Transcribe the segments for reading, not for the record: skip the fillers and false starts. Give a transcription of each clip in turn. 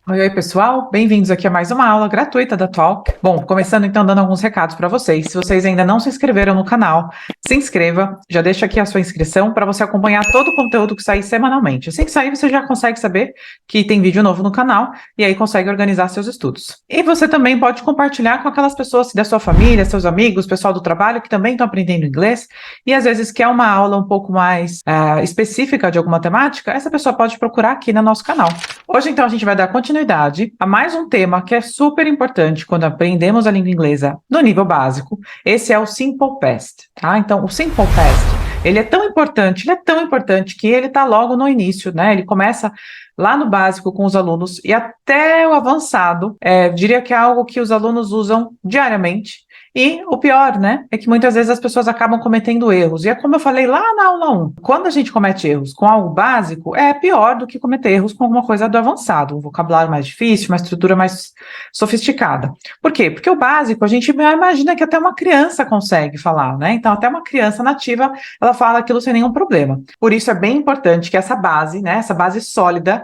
Oi, oi, pessoal. Bem-vindos aqui a mais uma aula gratuita da Talk. Bom, começando então dando alguns recados para vocês. Se vocês ainda não se inscreveram no canal, se inscreva, já deixa aqui a sua inscrição para você acompanhar todo o conteúdo que sair semanalmente. Assim que sair, você já consegue saber que tem vídeo novo no canal e aí consegue organizar seus estudos. E você também pode compartilhar com aquelas pessoas da sua família, seus amigos, pessoal do trabalho que também estão aprendendo inglês e às vezes quer uma aula um pouco mais específica de alguma temática, essa pessoa pode procurar aqui no nosso canal. Hoje, então, a gente vai dar continuidade a mais um tema que é super importante quando aprendemos a língua inglesa no nível básico. Esse é o Simple Past, tá? Então, o Simple Past, ele é tão importante que ele está logo no início, né? Ele começa lá no básico com os alunos e até o avançado, diria que é algo que os alunos usam diariamente. E o pior, né, é que muitas vezes as pessoas acabam cometendo erros. E é como eu falei lá na aula 1, quando a gente comete erros com algo básico, é pior do que cometer erros com alguma coisa do avançado, um vocabulário mais difícil, uma estrutura mais sofisticada. Por quê? Porque o básico, a gente imagina que até uma criança consegue falar, né? Então, até uma criança nativa, ela fala aquilo sem nenhum problema. Por isso, é bem importante que essa base, né, essa base sólida,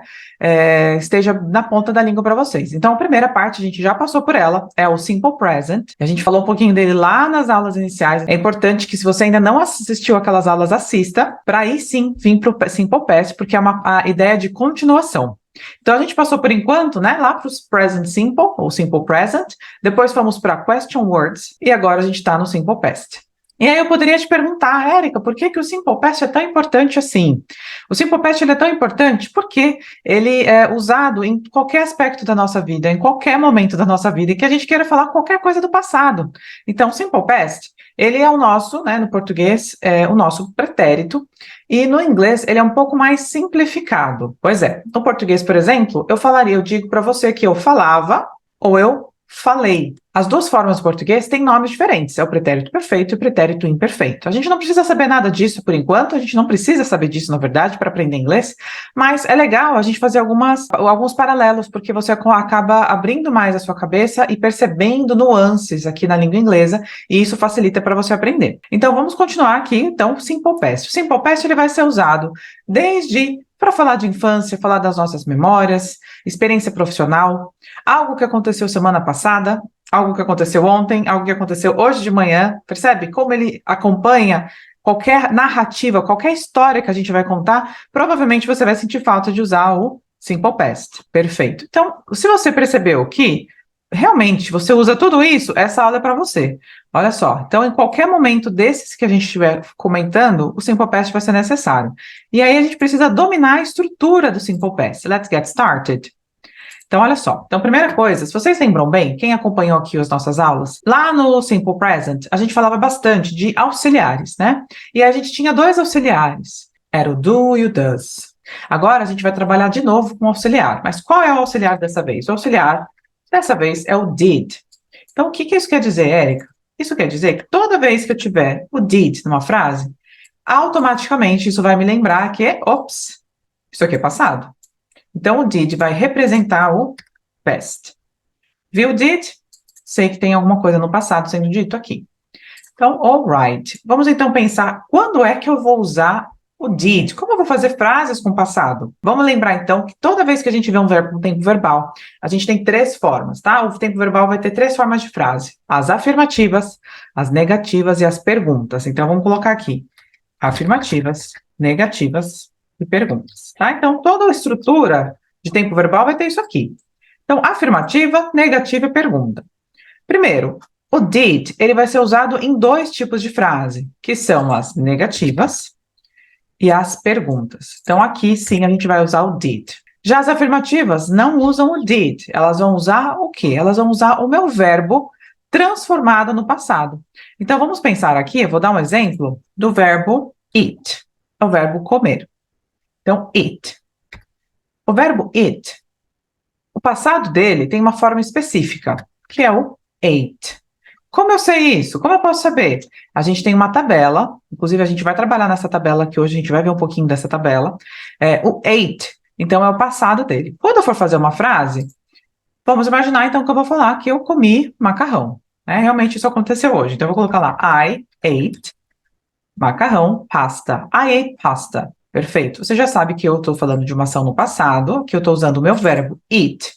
esteja na ponta da língua para vocês. Então, a primeira parte, a gente já passou por ela, é o Simple Present. A gente falou um pouquinho dele lá nas aulas iniciais. É importante que, se você ainda não assistiu aquelas aulas, assista, para aí sim vir para o Simple Past, porque é a ideia de continuação. Então, a gente passou por enquanto, né, lá para os Present Simple, ou Simple Present, depois fomos para Question Words, e agora a gente está no Simple Past. E aí eu poderia te perguntar, Érica, por que o Simple Past é tão importante assim? O Simple Past ele é tão importante porque ele é usado em qualquer aspecto da nossa vida, em qualquer momento da nossa vida, e que a gente queira falar qualquer coisa do passado. Então, o Simple Past, ele é o nosso, né, no português, é o nosso pretérito, e no inglês ele é um pouco mais simplificado. Pois é, no português, por exemplo, eu digo para você que eu falava ou eu falei. As duas formas do português têm nomes diferentes, é o pretérito perfeito e o pretérito imperfeito. A gente não precisa saber nada disso por enquanto, a gente não precisa saber disso, na verdade, para aprender inglês, mas é legal a gente fazer alguns paralelos, porque você acaba abrindo mais a sua cabeça e percebendo nuances aqui na língua inglesa, e isso facilita para você aprender. Então, vamos continuar aqui, então, Simple Past. O Simple Past ele vai ser usado desde para falar de infância, falar das nossas memórias, experiência profissional, algo que aconteceu semana passada, algo que aconteceu ontem, algo que aconteceu hoje de manhã, percebe? Como ele acompanha qualquer narrativa, qualquer história que a gente vai contar, provavelmente você vai sentir falta de usar o Simple Past. Perfeito. Então, se você percebeu que realmente você usa tudo isso, essa aula é para você. Olha só, então em qualquer momento desses que a gente estiver comentando, o Simple Past vai ser necessário. E aí a gente precisa dominar a estrutura do Simple Past. Let's get started. Então, olha só. Então, primeira coisa, se vocês lembram bem, quem acompanhou aqui as nossas aulas, lá no Simple Present, a gente falava bastante de auxiliares, né? E a gente tinha dois auxiliares. Era o do e o does. Agora a gente vai trabalhar de novo com o auxiliar. Mas qual é o auxiliar dessa vez? O auxiliar, dessa vez, é o did. Então, o que isso quer dizer, Érica? Isso quer dizer que toda vez que eu tiver o did numa frase, automaticamente isso vai me lembrar que, ops, isso aqui é passado. Então, o did vai representar o past. Viu, did? Sei que tem alguma coisa no passado sendo dito aqui. Então, all right. Vamos então pensar, quando é que eu vou usar o did? Como eu vou fazer frases com o passado? Vamos lembrar, então, que toda vez que a gente vê um verbo com tempo verbal, a gente tem três formas, tá? O tempo verbal vai ter três formas de frase. As afirmativas, as negativas e as perguntas. Então, vamos colocar aqui. Afirmativas, negativas e perguntas, tá? Então, toda a estrutura de tempo verbal vai ter isso aqui. Então, afirmativa, negativa e pergunta. Primeiro, o did, ele vai ser usado em dois tipos de frase, que são as negativas e as perguntas. Então, aqui sim a gente vai usar o did. Já as afirmativas não usam o did, elas vão usar o quê? Elas vão usar o meu verbo transformado no passado. Então, vamos pensar aqui, eu vou dar um exemplo do verbo eat, é o verbo comer. Então, eat. O verbo eat, o passado dele tem uma forma específica, que é o ate. Como eu sei isso? Como eu posso saber? A gente tem uma tabela, inclusive a gente vai trabalhar nessa tabela aqui hoje, a gente vai ver um pouquinho dessa tabela. O ate, então, é o passado dele. Quando eu for fazer uma frase, vamos imaginar, então, que eu vou falar que eu comi macarrão. Realmente isso aconteceu hoje. Então, eu vou colocar lá, I ate macarrão, pasta. I ate pasta. Perfeito. Você já sabe que eu estou falando de uma ação no passado, que eu estou usando o meu verbo eat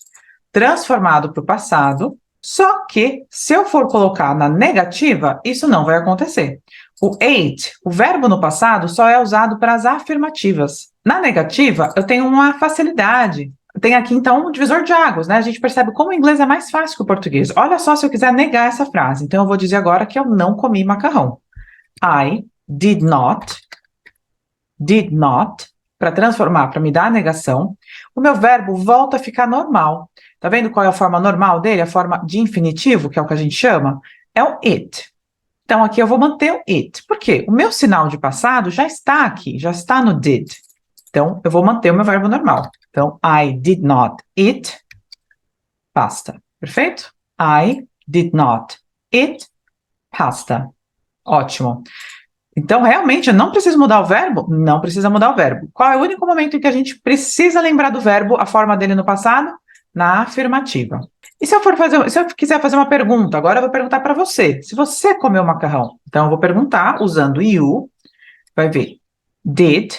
transformado para o passado, só que se eu for colocar na negativa, isso não vai acontecer. O ate, o verbo no passado, só é usado para as afirmativas. Na negativa, eu tenho uma facilidade. Tem aqui, então, um divisor de águas, né? A gente percebe como o inglês é mais fácil que o português. Olha só se eu quiser negar essa frase. Então, eu vou dizer agora que eu não comi macarrão. I did not, para transformar, para me dar a negação, o meu verbo volta a ficar normal. Tá vendo qual é a forma normal dele? A forma de infinitivo, que é o que a gente chama, é o it. Então, aqui eu vou manter o it. Por quê? O meu sinal de passado já está aqui, já está no did. Então, eu vou manter o meu verbo normal. Então, I did not eat pasta. Perfeito? I did not eat pasta. Ótimo. Então, realmente, eu não preciso mudar o verbo? Não precisa mudar o verbo. Qual é o único momento em que a gente precisa lembrar do verbo, a forma dele no passado? Na afirmativa. E se eu quiser fazer uma pergunta, agora eu vou perguntar para você. Se você comeu macarrão, então eu vou perguntar usando you, vai ver. Did,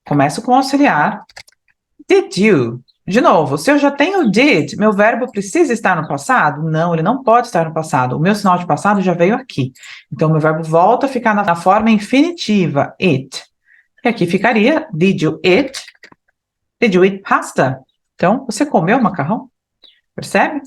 começo com auxiliar. Did you? De novo, se eu já tenho did, meu verbo precisa estar no passado? Não, ele não pode estar no passado. O meu sinal de passado já veio aqui. Então, meu verbo volta a ficar na forma infinitiva, it. E aqui ficaria, did you eat? Did you eat pasta? Então, você comeu macarrão? Percebe?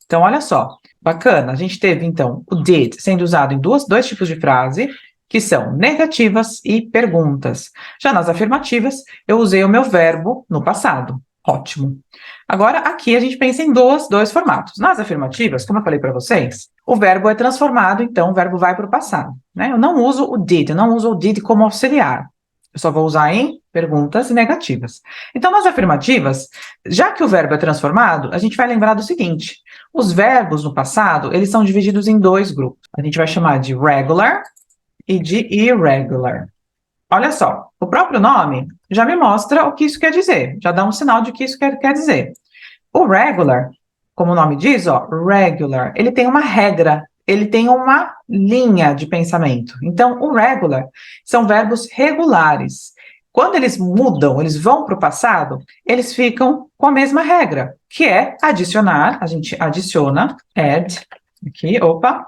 Então, olha só, bacana. A gente teve, então, o did sendo usado em dois tipos de frase, que são negativas e perguntas. Já nas afirmativas, eu usei o meu verbo no passado. Ótimo. Agora, aqui a gente pensa em dois formatos. Nas afirmativas, como eu falei para vocês, o verbo é transformado, então o verbo vai para o passado, né? Eu não uso o did, eu não uso o did como auxiliar. Eu só vou usar em perguntas negativas. Então, nas afirmativas, já que o verbo é transformado, a gente vai lembrar do seguinte: os verbos no passado, eles são divididos em dois grupos. A gente vai chamar de regular e de irregular. Olha só, o próprio nome já me mostra o que isso quer dizer, já dá um sinal de que isso quer dizer. O regular, como o nome diz, ó, regular, ele tem uma regra, ele tem uma linha de pensamento. Então, o regular são verbos regulares. Quando eles mudam, eles vão para o passado, eles ficam com a mesma regra, que é adicionar, a gente adiciona, add, aqui, opa,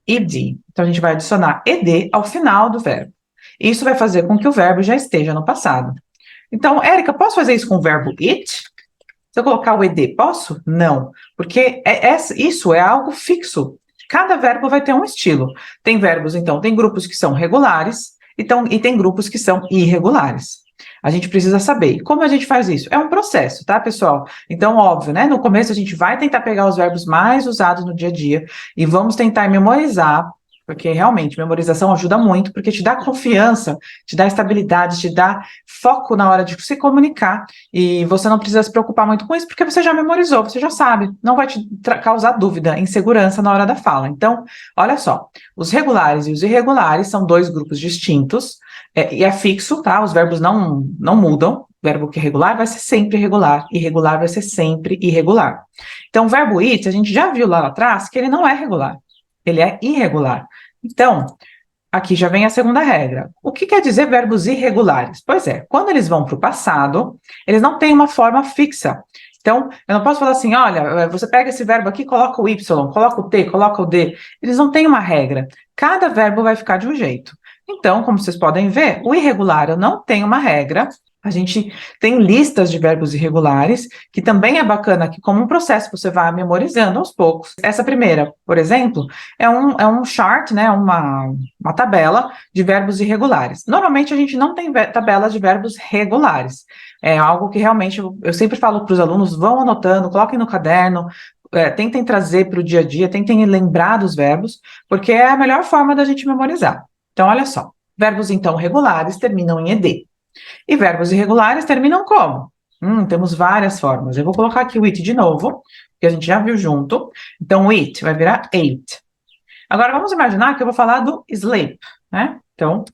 ed. Então, a gente vai adicionar ed ao final do verbo. Isso vai fazer com que o verbo já esteja no passado. Então, Érica, posso fazer isso com o verbo it? Se eu colocar o ed, posso? Não, porque isso é algo fixo. Cada verbo vai ter um estilo. Tem verbos, então, tem grupos que são regulares e tem grupos que são irregulares. A gente precisa saber. E como a gente faz isso? É um processo, tá, pessoal? Então, óbvio, né? No começo a gente vai tentar pegar os verbos mais usados no dia a dia e vamos tentar memorizar, porque realmente memorização ajuda muito, porque te dá confiança, te dá estabilidade, te dá foco na hora de se comunicar, e você não precisa se preocupar muito com isso, porque você já memorizou, você já sabe, não vai te causar dúvida, insegurança na hora da fala. Então, olha só, os regulares e os irregulares são dois grupos distintos, e é fixo, tá? Os verbos não mudam. O verbo que é regular vai ser sempre irregular, irregular vai ser sempre irregular. Então, o verbo it, a gente já viu lá atrás que ele não é regular, ele é irregular. Então, aqui já vem a segunda regra. O que quer dizer verbos irregulares? Pois é, quando eles vão para o passado, eles não têm uma forma fixa. Então, eu não posso falar assim, olha, você pega esse verbo aqui, coloca o Y, coloca o T, coloca o D. Eles não têm uma regra. Cada verbo vai ficar de um jeito. Então, como vocês podem ver, o irregular eu não tenho uma regra. A gente tem listas de verbos irregulares, que também é bacana que, como um processo, você vai memorizando aos poucos. Essa primeira, por exemplo, é um chart, né, uma tabela de verbos irregulares. Normalmente, a gente não tem tabela de verbos regulares. É algo que realmente eu sempre falo para os alunos, vão anotando, coloquem no caderno, tentem trazer para o dia a dia, tentem lembrar dos verbos, porque é a melhor forma da gente memorizar. Então, olha só, verbos, então, regulares terminam em ed. E verbos irregulares terminam como? Temos várias formas. Eu vou colocar aqui o it de novo, que a gente já viu junto. Então, o it vai virar ate. Agora, vamos imaginar que eu vou falar do sleep, né? Então,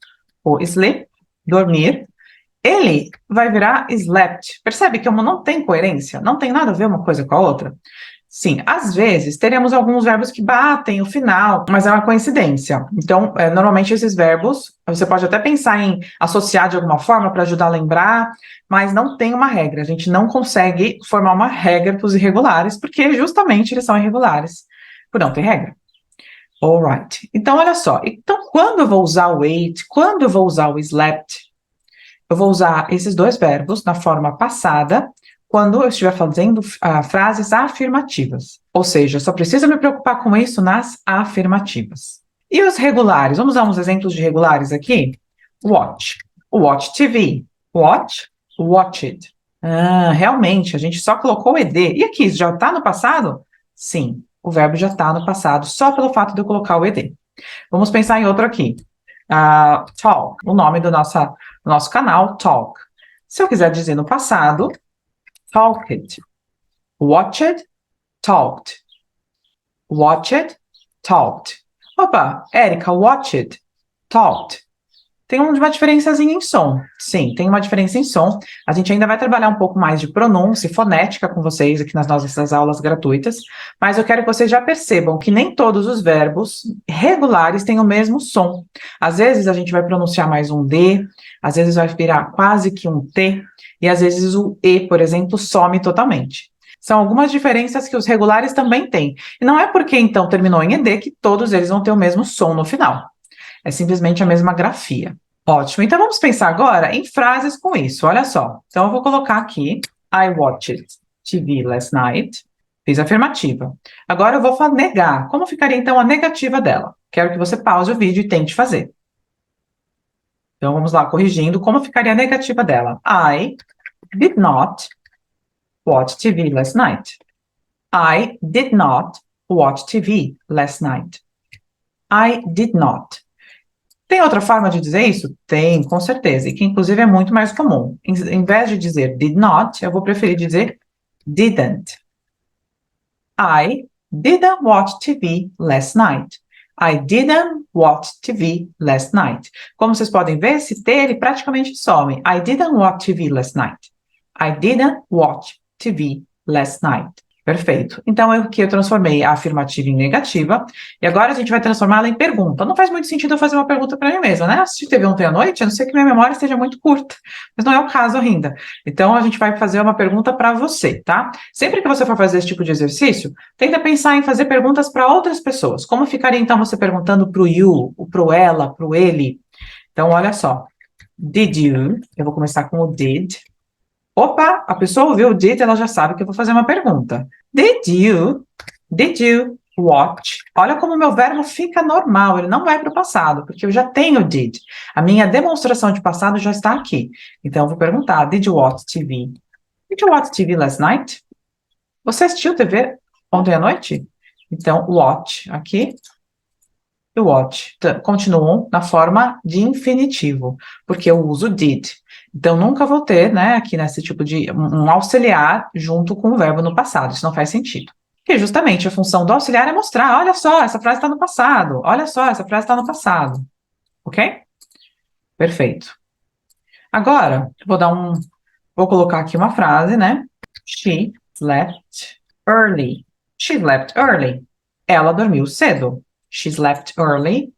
o sleep, dormir, ele vai virar slept. Percebe que não tem coerência? Não tem nada a ver uma coisa com a outra? Sim, às vezes teremos alguns verbos que batem o final, mas é uma coincidência. Então, normalmente esses verbos, você pode até pensar em associar de alguma forma para ajudar a lembrar, mas não tem uma regra. A gente não consegue formar uma regra para os irregulares, porque justamente eles são irregulares, por não ter regra. Alright. Então, olha só. Então, quando eu vou usar o ate, quando eu vou usar o slept, eu vou usar esses dois verbos na forma passada, quando eu estiver fazendo frases afirmativas. Ou seja, eu só preciso me preocupar com isso nas afirmativas. E os regulares? Vamos usar uns exemplos de regulares aqui? Watch. Watch TV. Watch. Watched. Ah, realmente, a gente só colocou o ed. E aqui, isso já está no passado? Sim, o verbo já está no passado, só pelo fato de eu colocar o ed. Vamos pensar em outro aqui. Talk, o nome do nosso canal, Talk. Se eu quiser dizer no passado, talked, watched, talked, watched, talked. Opa, Érica, watched, talked. Tem uma diferençazinha em som. Sim, tem uma diferença em som. A gente ainda vai trabalhar um pouco mais de pronúncia e fonética com vocês aqui nas nossas aulas gratuitas, mas eu quero que vocês já percebam que nem todos os verbos regulares têm o mesmo som. Às vezes a gente vai pronunciar mais um D, às vezes vai virar quase que um T, e às vezes o E, por exemplo, some totalmente. São algumas diferenças que os regulares também têm. E não é porque, então, terminou em ED que todos eles vão ter o mesmo som no final. É simplesmente a mesma grafia. Ótimo. Então, vamos pensar agora em frases com isso. Olha só. Então, eu vou colocar aqui, I watched TV last night. Fiz a afirmativa. Agora, eu vou negar. Como ficaria, então, a negativa dela? Quero que você pause o vídeo e tente fazer. Então, vamos lá, corrigindo. Como ficaria a negativa dela? I did not watch TV last night. I did not watch TV last night. I did not. Tem outra forma de dizer isso? Tem, com certeza, e que inclusive é muito mais comum. Em vez de dizer did not, eu vou preferir dizer didn't. I didn't watch TV last night. I didn't watch TV last night. Como vocês podem ver, esse T ele praticamente some. I didn't watch TV last night. I didn't watch TV last night. Perfeito. Então, aqui eu transformei a afirmativa em negativa, e agora a gente vai transformá-la em pergunta. Não faz muito sentido eu fazer uma pergunta para mim mesma, né? Assistir TV ontem à noite, a não ser que minha memória esteja muito curta, mas não é o caso ainda. Então, a gente vai fazer uma pergunta para você, tá? Sempre que você for fazer esse tipo de exercício, tenta pensar em fazer perguntas para outras pessoas. Como ficaria, então, você perguntando para o you, para o ela, para o ele? Então, olha só. Did you? Eu vou começar com o did. Opa, a pessoa ouviu o did, ela já sabe que eu vou fazer uma pergunta. Did you watch? Olha como o meu verbo fica normal, ele não vai para o passado, porque eu já tenho did. A minha demonstração de passado já está aqui. Então, eu vou perguntar, did you watch TV? Did you watch TV last night? Você assistiu TV ontem à noite? Então, watch aqui e watch continuam na forma de infinitivo, porque eu uso did. Então, nunca vou ter, né, aqui nesse tipo de um auxiliar junto com o verbo no passado. Isso não faz sentido. Porque justamente a função do auxiliar é mostrar, olha só, essa frase está no passado. Olha só, essa frase está no passado. Ok? Perfeito. Agora, vou colocar aqui uma frase, né? She slept early. She slept early. Ela dormiu cedo. She slept early.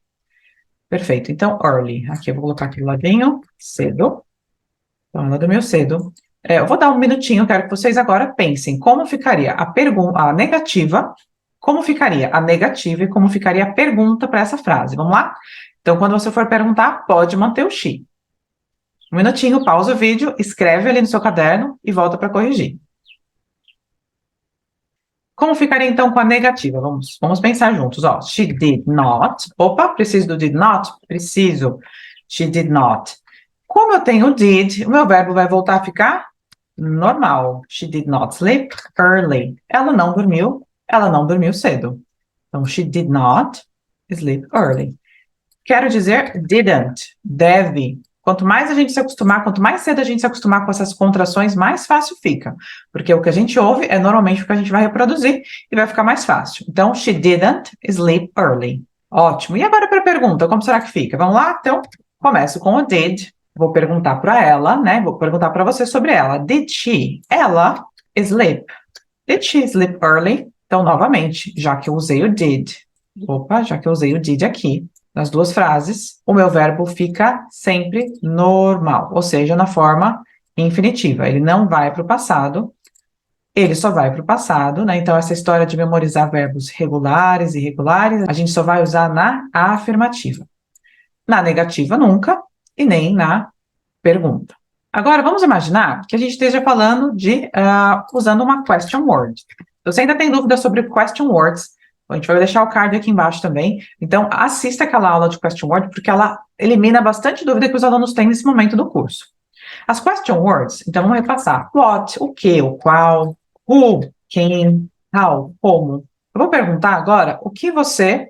Perfeito. Então, early. Aqui eu vou colocar aqui do ladinho, cedo. Então, ela dormiu cedo. Eu vou dar um minutinho, quero que vocês agora pensem como ficaria a negativa, como ficaria a negativa e como ficaria a pergunta para essa frase. Vamos lá? Então, quando você for perguntar, pode manter o she. Um minutinho, pausa o vídeo, escreve ali no seu caderno e volta para corrigir. Como ficaria, então, com a negativa? Vamos pensar juntos. Ó, she did not. Opa, preciso do did not? Preciso. She did not. Como eu tenho did, o meu verbo vai voltar a ficar normal. She did not sleep early. Ela não dormiu cedo. Então, she did not sleep early. Quero dizer didn't, deve. Quanto mais a gente se acostumar, quanto mais cedo a gente se acostumar com essas contrações, mais fácil fica. Porque o que a gente ouve é normalmente o que a gente vai reproduzir e vai ficar mais fácil. Então, she didn't sleep early. Ótimo. E agora para a pergunta, como será que fica? Vamos lá? Então, começo com o did. Vou perguntar para ela, né? Vou perguntar para você sobre ela. Did she? Ela sleep. Did she sleep early? Então, novamente, já que eu usei o did, já que eu usei o did aqui, nas duas frases, o meu verbo fica sempre normal, ou seja, na forma infinitiva. Ele não vai para o passado, ele só vai para o passado, né? Então, essa história de memorizar verbos regulares e irregulares, a gente só vai usar na afirmativa. Na negativa, nunca, e nem na pergunta. Agora, vamos imaginar que a gente esteja falando de usando uma question word. Se você ainda tem dúvida sobre question words, a gente vai deixar o card aqui embaixo também. Então, assista aquela aula de question word, porque ela elimina bastante dúvida que os alunos têm nesse momento do curso. As question words, então vamos repassar. What, o que, o qual, who, quem, how, como. Eu vou perguntar agora o que você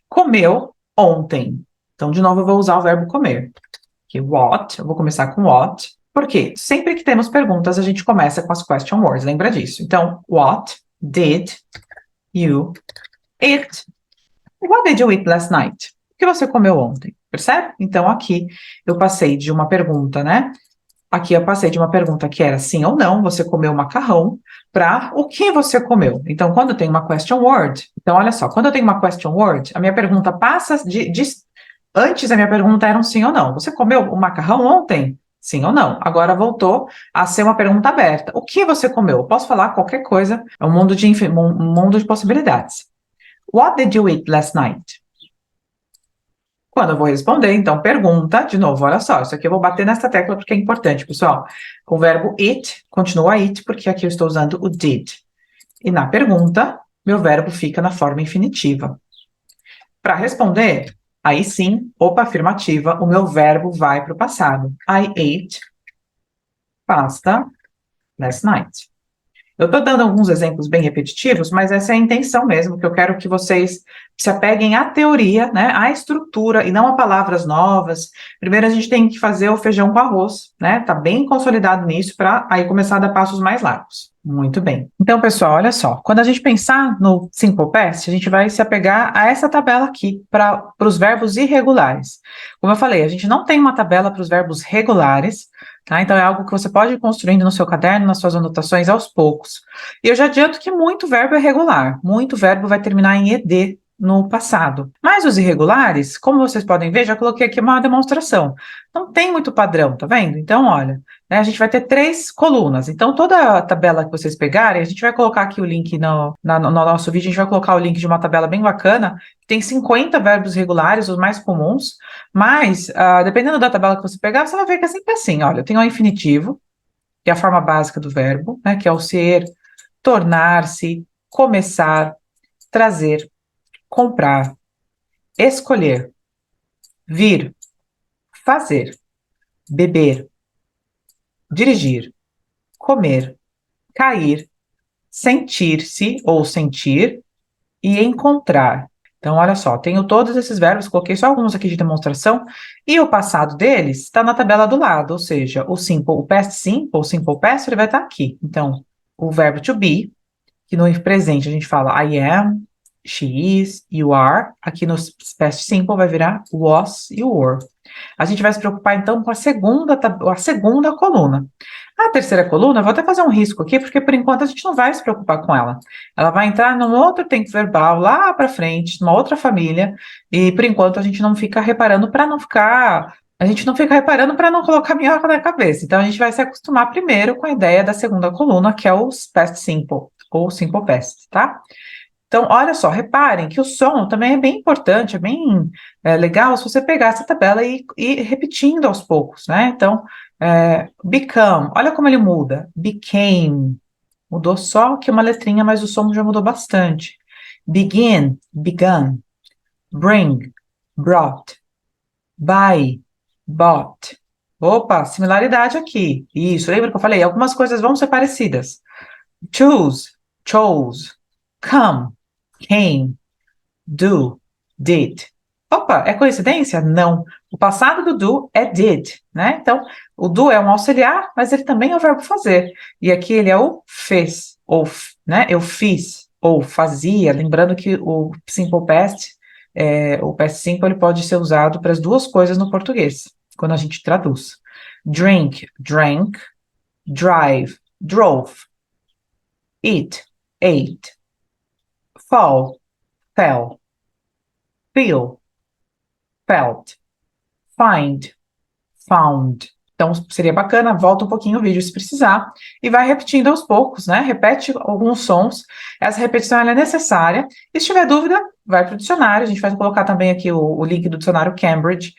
comeu ontem. Então, de novo, eu vou usar o verbo comer. Que what, eu vou começar com what, porque sempre que temos perguntas, a gente começa com as question words, lembra disso? Então, what did you eat? What did you eat last night? O que você comeu ontem? Percebe? Então, aqui eu passei de uma pergunta, né? Aqui eu passei de uma pergunta que era sim ou não, você comeu macarrão, para o que você comeu. Então, quando tem uma question word, então olha só, quando eu tenho uma question word, a minha pergunta passa antes a minha pergunta era um sim ou não. Você comeu o macarrão ontem? Sim ou não? Agora voltou a ser uma pergunta aberta. O que você comeu? Eu posso falar qualquer coisa, é um mundo de possibilidades. What did you eat last night? Quando eu vou responder, então, pergunta, de novo, olha só, isso aqui eu vou bater nessa tecla porque é importante, pessoal. O verbo eat continua it, porque aqui eu estou usando o did. E na pergunta, meu verbo fica na forma infinitiva. Para responder, aí sim, opa, afirmativa, o meu verbo vai para o passado. I ate pasta last night. Eu estou dando alguns exemplos bem repetitivos, mas essa é a intenção mesmo, que eu quero que vocês se apeguem à teoria, né, à estrutura e não a palavras novas. Primeiro a gente tem que fazer o feijão com arroz, né? Tá bem consolidado nisso para aí começar a dar passos mais largos. Muito bem. Então, pessoal, olha só. Quando a gente pensar no Simple Past, a gente vai se apegar a essa tabela aqui para os verbos irregulares. Como eu falei, a gente não tem uma tabela para os verbos regulares, tá? Então, é algo que você pode ir construindo no seu caderno, nas suas anotações aos poucos. E eu já adianto que muito verbo é regular, muito verbo vai terminar em ed no passado. Mas os irregulares, como vocês podem ver, já coloquei aqui uma demonstração. Não tem muito padrão, tá vendo? Então, olha, né, a gente vai ter 3 colunas. Então, toda a tabela que vocês pegarem, a gente vai colocar aqui o link no nosso vídeo, a gente vai colocar o link de uma tabela bem bacana, que tem 50 verbos regulares, os mais comuns, mas, dependendo da tabela que você pegar, você vai ver que é sempre assim, olha, eu tenho o infinitivo, que é a forma básica do verbo, né, que é o ser, tornar-se, começar, trazer, comprar, escolher, vir, fazer, beber, dirigir, comer, cair, sentir-se ou sentir e encontrar. Então, olha só, tenho todos esses verbos, coloquei só alguns aqui de demonstração, e o passado deles está na tabela do lado, ou seja, o simple past, ele vai estar aqui. Então, o verbo to be, que no presente a gente fala I am, she is, you are. Aqui no past simple vai virar was e were. A gente vai se preocupar, então, com a segunda coluna. A terceira coluna, eu vou até fazer um risco aqui, porque por enquanto a gente não vai se preocupar com ela. Ela vai entrar num outro tempo verbal, lá para frente, numa outra família, e por enquanto a gente não fica reparando para não ficar. A gente não fica reparando para não colocar minhoca na cabeça. Então, a gente vai se acostumar primeiro com a ideia da segunda coluna, que é o past simple, ou simple past, tá? Então, olha só, reparem que o som também é bem importante, é bem legal se você pegar essa tabela e ir repetindo aos poucos, né? Então, become, olha como ele muda. Became, mudou só que uma letrinha, mas o som já mudou bastante. Begin, begun. Bring, brought. Buy, bought. Opa, similaridade aqui. Isso, lembra que eu falei? Algumas coisas vão ser parecidas. Choose, chose. Come, came, do, did. Opa, é coincidência? Não. O passado do do é did, né? Então, o do é um auxiliar, mas ele também é o verbo fazer. E aqui ele é o fez, ou, né? Eu fiz, ou fazia. Lembrando que o simple past, o past simple, ele pode ser usado para as duas coisas no português, quando a gente traduz. Drink, drank. Drive, drove. Eat, ate. fall, fell, feel, felt, find, found. Então, seria bacana, volta um pouquinho o vídeo se precisar, e vai repetindo aos poucos, né? Repete alguns sons. Essa repetição ela é necessária. E se tiver dúvida, vai para o dicionário. A gente vai colocar também aqui o link do dicionário Cambridge.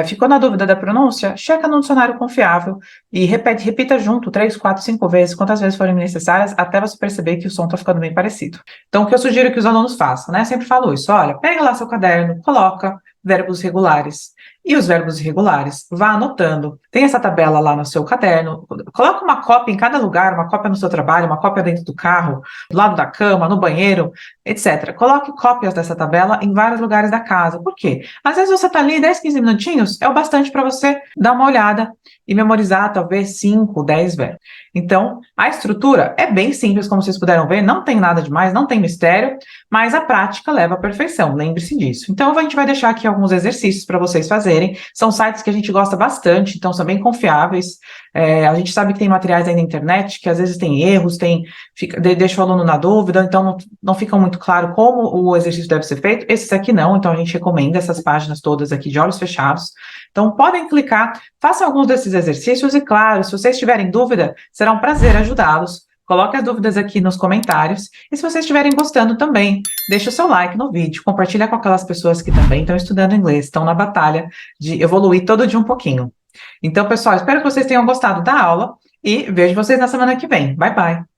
Ficou na dúvida da pronúncia? Checa no dicionário confiável e repita junto 3, 4, 5 vezes, quantas vezes forem necessárias, até você perceber que o som está ficando bem parecido. Então, o que eu sugiro que os alunos façam, né? Sempre falo isso. Olha, pega lá seu caderno, coloca verbos regulares. E os verbos irregulares, vá anotando. Tem essa tabela lá no seu caderno. Coloca uma cópia em cada lugar, uma cópia no seu trabalho, uma cópia dentro do carro, do lado da cama, no banheiro, etc. Coloque cópias dessa tabela em vários lugares da casa. Por quê? Às vezes você está ali 10, 15 minutinhos, é o bastante para você dar uma olhada e memorizar talvez 5, 10 verbos. Então, a estrutura é bem simples, como vocês puderam ver, não tem nada demais, não tem mistério, mas a prática leva à perfeição, lembre-se disso. Então, a gente vai deixar aqui alguns exercícios para vocês fazerem. São sites que a gente gosta bastante, então são bem confiáveis. A gente sabe que tem materiais aí na internet que às vezes tem erros, deixa o aluno na dúvida, então não fica muito claro como o exercício deve ser feito. Esses aqui não, então a gente recomenda essas páginas todas aqui de olhos fechados. Então, podem clicar, façam alguns desses exercícios e, claro, se vocês tiverem dúvida, será um prazer ajudá-los. Coloque as dúvidas aqui nos comentários. E se vocês estiverem gostando também, deixe o seu like no vídeo, compartilha com aquelas pessoas que também estão estudando inglês, estão na batalha de evoluir todo dia um pouquinho. Então, pessoal, espero que vocês tenham gostado da aula e vejo vocês na semana que vem. Bye, bye!